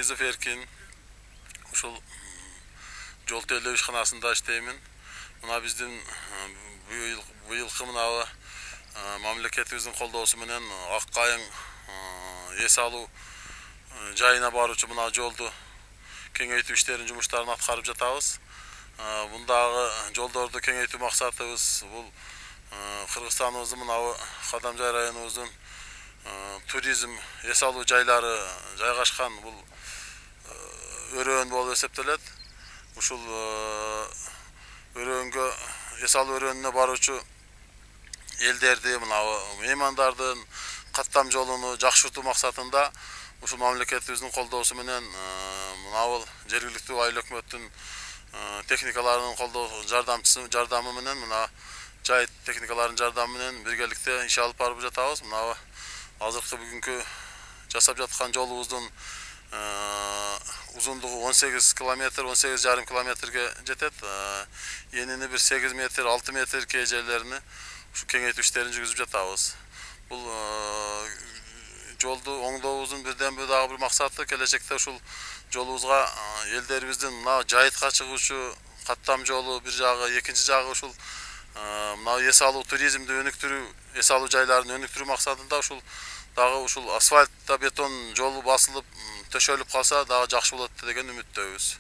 Ноюзов Эркин. Ушул жол тейлөө ишканасында иштеймин. Мына биздин быйылкы мына мамлекетибиздин колдоосу менен Ак Кайың эс алуу жайына баруучу мына жолду кеңейтүү иштерин жумуштарын аткарып жатабыз. Бундагы жолдорду кеңейтүү максатыбыз бул Кыргызстаныбыздын мына Кадамжай районубуздун туризм эс алуу жайлары жайгашкан бул өрөөн болуп эсептелет. Ушул өрөөнгө эс алуу өрөөнүнө баруучу элдерди мына меймандардын каттам жолуну жакшыртуу максатында ушул мамлекетибиздин колдоосу менен мына жергиликтүү айыл өкмөттүн техникаларынын колдоо жардамы менен мына жай техникаларынын жардамы менен биргеликте иш алып барып жатабыз. Мына азыркы бүгүнкү жасап жаткан жолубуздун узундугу 18 километр, 18,5 километрге жетет. Энини бир 8 метр, 6 метр кээ жерлерини ушу кеңейтүү иштерин жүргүзүп жатабыз. Бул жолду оңдообуздун бирден бир дагы бир максаты келечекте ушул жолубузга элдерибиздин мына жайытка чыгуучу каттам жолу бир жагы, экинчи жагы ушул мына эс алуу туризмди өнүктүрүү, эс алуу жайларын өнүктүрүү максатында ушул дагы ушул асфальт бетон жолу басылып төшөлүп калса дагы жакшы болот деген үмүттөбүз.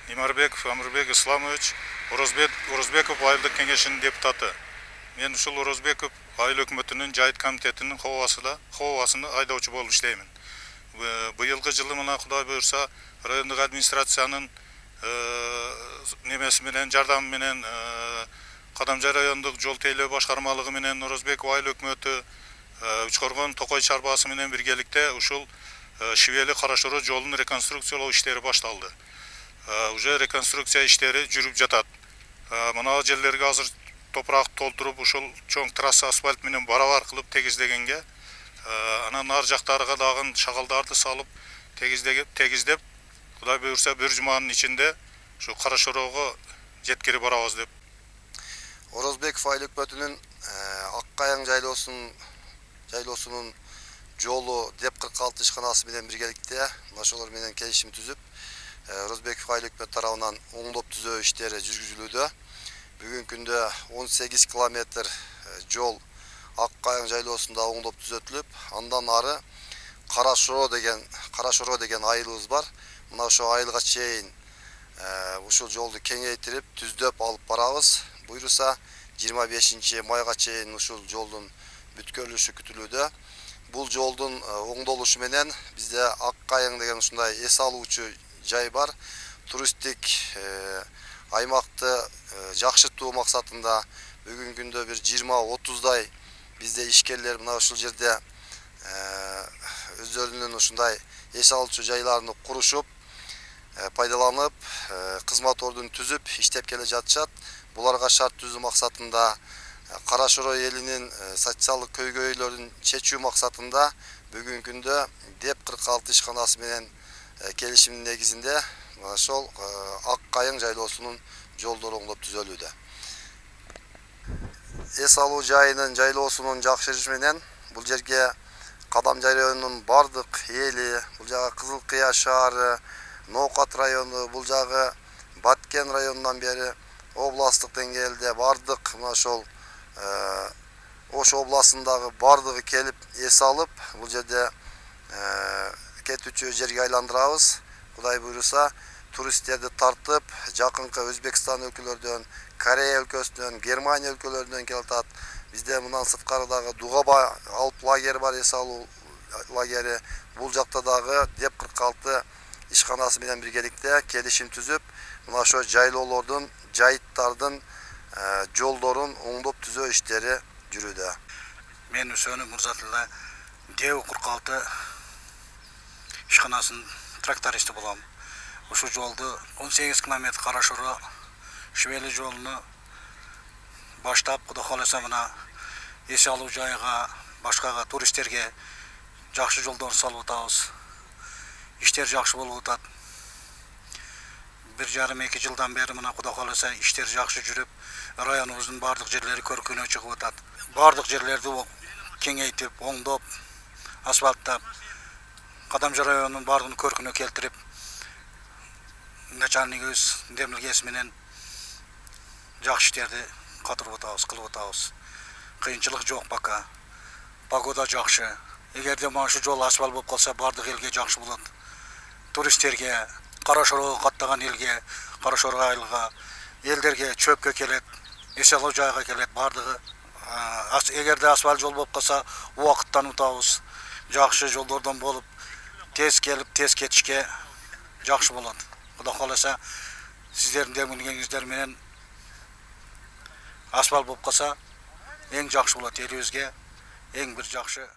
Имарбеков Амурбек Исламович, Орозбеков айылдык кеңешинин депутаты. Мен ушул Орозбеков айыл өкмөтүнүн жайыт комитетинин кобасыны айдоочу болуп иштеймин. Быйылкы жылы мына Кудай буйрса райондук администрациянын немеси менен жардамы менен Кадамжай райондук жол тейлөө башкармалыгы менен Орозбеков айыл өкмөтү Учкоргон Токой чарбасы менен биргеликте ушул Шивели Карашоро жолун реконструкциялоо иштери башталды. Уже реконструкция иштери жүрүп жатат. Мына жерлерге азыр топурак толтуруп ушул чоң трасса асфальт менен барабар кылып тегиздегенге, анан ар жактарга дагы шагалдарды салып тегиздеп, Кудай буйрса бир жуманын ичинде ушу Карашорого жеткирип барабыз деп. Орозбеков айыл өкмөтүнүн Ак Кайың жайлоосунун жолу деп 46 ишканасы менен биргеликте ошолор менен келишим түзүп Орозбеков айыл өкмөт тарабынан оңдоп түзөө иштери жүргүзүлүүдө. Бүгүнкү күндө 18 километр жол Ак Кайың жайлоосунда оңдоп түзөтүлүп, андан ары Карашоро деген айылыбыз бар. Мына ошо айылга чейин ушул жолду кеңейтирип, түздөп алып барабыз. Буйруса 25 майга чейин ушул жолдун бүткөрүлүшү күтүлүүдө. Бул жолдун оңдолушу менен бизде Ак Кайың деген ушундай эс алуучу жай бар. Туристтик аймакты жакшыртуу максатында бүгүнкү күндө бир 20-30дай бизде ишкерлер мына ушул жерде өздөрүнүн ушундай эс алуучу жайларын курушуп, пайдаланып, кызмат ордун түзүп иштеп келе жатышат. Буларга шарт түзүү максатында Карашоро элинин социалдык көйгөйлөрүн чечүү максатында бүгүнкү күндө деп 46 ишканасы менен келишимдин негизинде ошол Ак Кайың жайлоосунун жолдору оңдоп түзөлүүдө. Эс алуу жайынын жайлоосунун жакшырышы менен бул жерге Кадамжай районунун бардык эли, бул жагы Кызыл Кыя шаары, Ноокат району, бул жагы Баткен районунан бери областтык деңгээлде бардык мына ошол Ош областындагы бардыгы келип эс алып, бул жерде кетүүчү жерге айландырабыз. Кудай буйруса туристтерди тартып, жакынкы Өзбекстан өлкөлөрдөн, Корея өлкөсүнөн, Германия өлкөлөрүнөн келатат. Бизде мындан сырткары дагы Дугаба алып лагери бар, эс алуу лагери. Бул жакта дагы деп 46 ишканасы менен биргеликте келишим түзүп, мына ошо жайлоолордун, жайыттардын жолдорун оңдоп түзөө иштери жүрүүдө. Мен Үсөнү Мурзатылла Дев 46 ишканасынын трактористи болом. Ушу жолду 18 километр Карашору Шивели жолуну баштап, Кудай кааласа мына эс алуу жайга, башкага туристтерге жакшы жолдор салып атабыз. Иштер жакшы болуп атат. 1,5-2 жылдан бери мына Кудай кааласа иштер жакшы жүрүп, районубуздун бардык жерлери көркүнө чыгып атат. Бардык жерлерди кеңейтип, оңдоп, асфальттап, Кадамжа районунун бардыгын көркүнө келтирип, начальнигибиз демилгеси менен жакшы иштерди катырып атабыз, кылып атабыз. Кыйынчылык жок пока. Погода жакшы. Эгерде mana şu жол асфальт болуп калса, бардык элге жакшы болот. Туристтерге, Карашорго каттаган элге, Карашорго айылга, элдерге, чөпкө келет, эс алуу жайга келет, бардыгы. Эгерде асфальт жол болуп калса, убакыттан утабыз. Жакшы жолдордон болуп, тез келип, тез кетишке жакшы болот. Кудай кааласа, сиздердин демилгеңиздер менен асфальт болуп калса, эң жакшы болот, элибизге эң бир жакшы